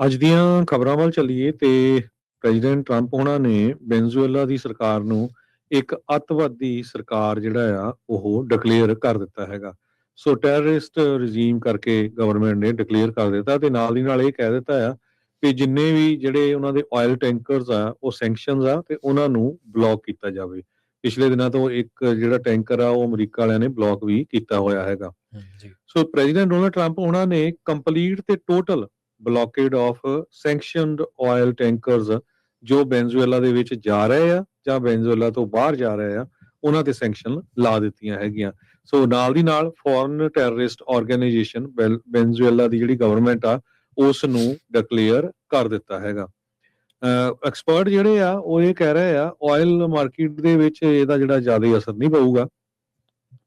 ਅੱਜ ਦੀਆਂ ਖਬਰਾਂ ਵੱਲ ਚੱਲੀਏ ਤੇ ਪ੍ਰੈਜ਼ੀਡੈਂਟ ਟਰੰਪ ਉਹਨਾਂ ਨੇ ਵੈਨਜ਼ੂਏਲਾ ਦੀ ਸਰਕਾਰ ਨੂੰ ਇੱਕ ਅੱਤਵਾਦੀ ਸਰਕਾਰ ਜਿਹੜਾ ਆ ਉਹ ਡਿਕਲੇਅਰ ਕਰ ਦਿੱਤਾ ਹੈਗਾ। ਸੋ ਟੈਰਰਿਸਟ ਰਜੀਮ ਕਰਕੇ ਗਵਰਨਮੈਂਟ ਨੇ ਡਿਕਲੇਅਰ ਕਰ ਦਿੱਤਾ ਤੇ ਨਾਲ ਦੀ ਨਾਲ ਇਹ ਕਹਿ ਦਿੱਤਾ ਆ ਕਿ ਜਿੰਨੇ ਵੀ ਜਿਹੜੇ ਉਹਨਾਂ ਦੇ ਆਇਲ ਟੈਂਕਰਸ ਆ ਉਹ ਸੈਂਕਸ਼ਨਸ ਆ ਤੇ ਉਹਨਾਂ ਨੂੰ ਬਲੌਕ ਕੀਤਾ ਜਾਵੇ। ਪਿਛਲੇ ਦਿਨਾਂ ਤੋਂ ਇੱਕ ਜਿਹੜਾ ਟੈਂਕਰ ਆ ਉਹ ਅਮਰੀਕਾ ਵਾਲਿਆਂ ਨੇ ਬਲੌਕ ਵੀ ਕੀਤਾ ਹੋਇਆ ਹੈਗਾ। ਜੀ ਸੋ ਪ੍ਰੈਜ਼ੀਡੈਂਟ ਡੋਨਾਲਡ ਟਰੰਪ ਉਹਨਾਂ ਨੇ ਕੰਪਲੀਟ ਤੇ ਟੋਟਲ ਬਲੌਕੇਡ ਆਫ ਸੈਂਕਸ਼ਨਡ ਆਇਲ ਟੈਂਕਰਸ ਜੋ ਵੈਨਜ਼ੂਏਲਾ ਦੇ ਵਿੱਚ ਜਾ ਰਹੇ ਆ ਜਾਂ ਵੈਨਜ਼ੂਏਲਾ ਤੋਂ ਬਾਹਰ ਜਾ ਰਹੇ ਆ ਉਹਨਾਂ ਤੇ ਸੈਂਕਸ਼ਨ ਲਾ ਦਿੱਤੀਆਂ ਹੈਗੀਆਂ। ਸੋ ਨਾਲ ਦੀ ਨਾਲ ਫੋਰਨ ਟੈਰਰਿਸਟ ਆਰਗੇਨਾਈਜੇਸ਼ਨ ਵੈਨਜ਼ੂਏਲਾ ਦੀ ਜਿਹੜੀ ਗਵਰਨਮੈਂਟ ਆ ਉਸ ਨੂੰ ਡਿਕਲੇਅਰ ਕਰ ਦਿੱਤਾ ਹੈਗਾ। ਐਕਸਪਰਟ ਜਿਹੜੇ ਆ ਉਹ ਇਹ ਕਹਿ ਰਹੇ ਆ ਆਇਲ ਮਾਰਕੀਟ ਦੇ ਵਿੱਚ ਇਹਦਾ ਜਿਹੜਾ ਜ਼ਿਆਦਾ ਅਸਰ ਨਹੀਂ ਪਊਗਾ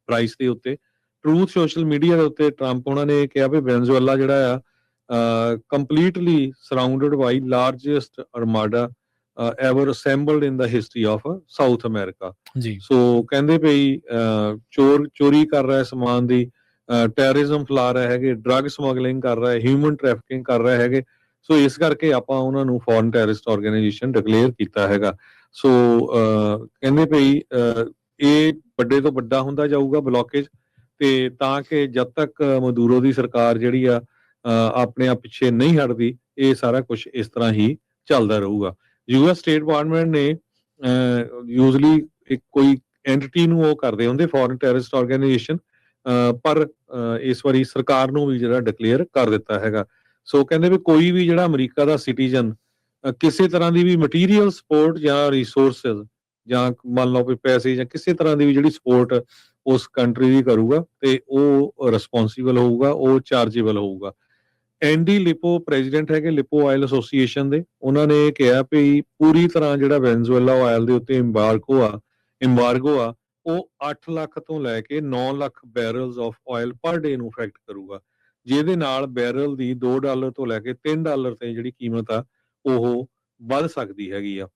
ਪ੍ਰਾਈਸ ਦੇ ਉੱਤੇ। ਟਰੂਥ ਸੋਸ਼ਲ ਮੀਡੀਆ ਦੇ ਉੱਤੇ ਟਰੰਪ ਉਹਨਾਂ ਨੇ ਕਿਹਾ ਵੀ ਵੈਨਜ਼ੂਏਲਾ ਜਿਹੜਾ ਆ completely surrounded by largest armada ever assembled in the history of South America। ਜੀ ਸੋ ਕਹਿੰਦੇ ਪਈ ਚੋਰੀ ਕਰ ਰਿਹਾ ਸਮਾਨ ਦੀ, ਟੈਰਰਿਜ਼ਮ ਫੈਲਾ ਰਹੇ ਹੈਗੇ, ਡਰੱਗ ਸਮਗਲਿੰਗ ਕਰ ਰਿਹਾ, ਹਿਊਮਨ ਟ੍ਰੈਫਿਕਿੰਗ ਕਰ ਰਹੇ ਹੈਗੇ। ਸੋ ਇਸ ਕਰਕੇ ਆਪਾਂ ਉਹਨਾਂ ਨੂੰ ਫੋਰਨ ਟੈਰਰਿਸਟ ਆਰਗੇਨਾਈਜੇਸ਼ਨ ਡਿਕਲੇਅਰ ਕੀਤਾ ਹੈਗਾ। ਸੋ ਕਹਿੰਦੇ ਪਈ ਇਹ ਵੱਡੇ ਤੋਂ ਵੱਡਾ ਹੁੰਦਾ ਜਾਊਗਾ ਬਲੌਕੇਜ ਤੇ ਤਾਂ ਕਿ ਜਦ ਤੱਕ ਮਦੂਰੋ ਦੀ ਸਰਕਾਰ ਜਿਹੜੀ ਆ ਆਪਣੇ ਆਪ ਪਿੱਛੇ ਨਹੀਂ ਹਟਦੀ ਇਹ ਸਾਰਾ ਕੁਝ ਇਸ ਤਰ੍ਹਾਂ ਹੀ ਚੱਲਦਾ ਰਹੂਗਾ। ਯੂਐਸ ਸਟੇਟ ਡਿਪਾਰਟਮੈਂਟ ਨੇ ਯੂਜ਼ਲੀ ਇੱਕ ਕੋਈ ਐਂਟੀਟੀ ਨੂੰ ਉਹ ਕਰਦੇ ਹੁੰਦੇ ਫੋਰਨ ਟੈਰਰਿਸਟ ਆਰਗੇਨਾਈਜੇਸ਼ਨ, ਪਰ ਇਸ ਵਾਰੀ ਸਰਕਾਰ ਨੂੰ ਵੀ ਜਿਹੜਾ ਡਿਕਲੇਅਰ ਕਰ ਦਿੱਤਾ ਹੈਗਾ। ਸੋ ਕਹਿੰਦੇ ਵੀ ਕੋਈ ਵੀ ਜਿਹੜਾ ਅਮਰੀਕਾ ਦਾ ਸਿਟੀਜ਼ਨ ਕਿਸੇ ਤਰ੍ਹਾਂ ਦੀ ਵੀ ਮਟੀਰੀਅਲ ਸਪੋਰਟ ਜਾਂ ਰਿਸੋਰਸਸ ਜਾਂ ਮੰਨ ਲਓ ਵੀ ਪੈਸੇ ਜਾਂ ਕਿਸੇ ਤਰ੍ਹਾਂ ਦੀ ਵੀ ਜਿਹੜੀ ਸਪੋਰਟ ਉਸ ਕੰਟਰੀ ਦੀ ਕਰੂਗਾ ਤੇ ਉਹ ਰਿਸਪੌਂਸੀਬਲ ਹੋਊਗਾ, ਉਹ ਚਾਰਜੇਬਲ ਹੋਊਗਾ। ਐਂਡੀ ਲਿਪੋ ਪ੍ਰੈਜ਼ੀਡੈਂਟ ਹੈਗੇ ਲਿਪੋ ਆਇਲ ਐਸੋਸੀਏਸ਼ਨ ਦੇ, ਉਹਨਾਂ ਨੇ ਇਹ ਕਿਹਾ ਵੀ ਪੂਰੀ ਤਰ੍ਹਾਂ ਜਿਹੜਾ ਵੈਨਜ਼ੂਏਲਾ ਆਇਲ ਦੇ ਉੱਤੇ ਇੰਬਾਰਗੋ ਆ ਉਹ 8 ਲੱਖ ਤੋਂ ਲੈ ਕੇ 9 ਲੱਖ ਬੈਰਲਸ ਆਫ ਆਇਲ ਪਰ ਡੇ ਨੂੰ ਇਫੈਕਟ ਕਰੂਗਾ, ਜਿਹਦੇ ਨਾਲ ਬੈਰਲ ਦੀ $2 ਤੋਂ ਲੈ ਕੇ $3 ਤੇ ਜਿਹੜੀ ਕੀਮਤ ਆ ਉਹ ਵੱਧ ਸਕਦੀ ਹੈਗੀ ਆ।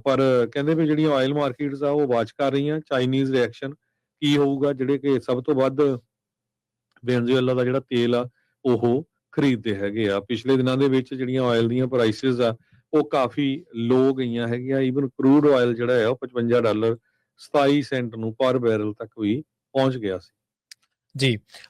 ਪਰ ਕਹਿੰਦੇ ਵੀ ਜਿਹੜੀਆਂ ਆਇਲ ਮਾਰਕੀਟਸ ਆ ਉਹ ਵਾਚ ਕਰ ਰਹੀਆਂ ਚਾਈਨੀਜ਼ ਰਿਐਕਸ਼ਨ ਕੀ ਹੋਊਗਾ, ਜਿਹੜੇ ਕਿ ਸਭ ਤੋਂ ਵੱਧ ਵੈਨਜ਼ੂਏਲਾ ਦਾ ਜਿਹੜਾ ਤੇਲ ਆ ਉਹ ਖਰੀਦਦੇ ਹੈਗੇ ਆ। ਪਿਛਲੇ ਦਿਨਾਂ ਦੇ ਵਿੱਚ ਜਿਹੜੀਆਂ ਆਇਲ ਦੀਆਂ ਪ੍ਰਾਈਸਿਸ ਆ ਉਹ ਕਾਫੀ ਲੋ ਗਈਆਂ ਹੈਗੀਆਂ। ਈਵਨ ਕਰੂਡ ਆਇਲ ਜਿਹੜਾ ਆ ਉਹ $55 27 ਸੈਂਟ ਨੂੰ ਪਰ ਬੈਰਲ ਤੱਕ ਵੀ ਪਹੁੰਚ ਗਿਆ ਸੀ। ਜੀ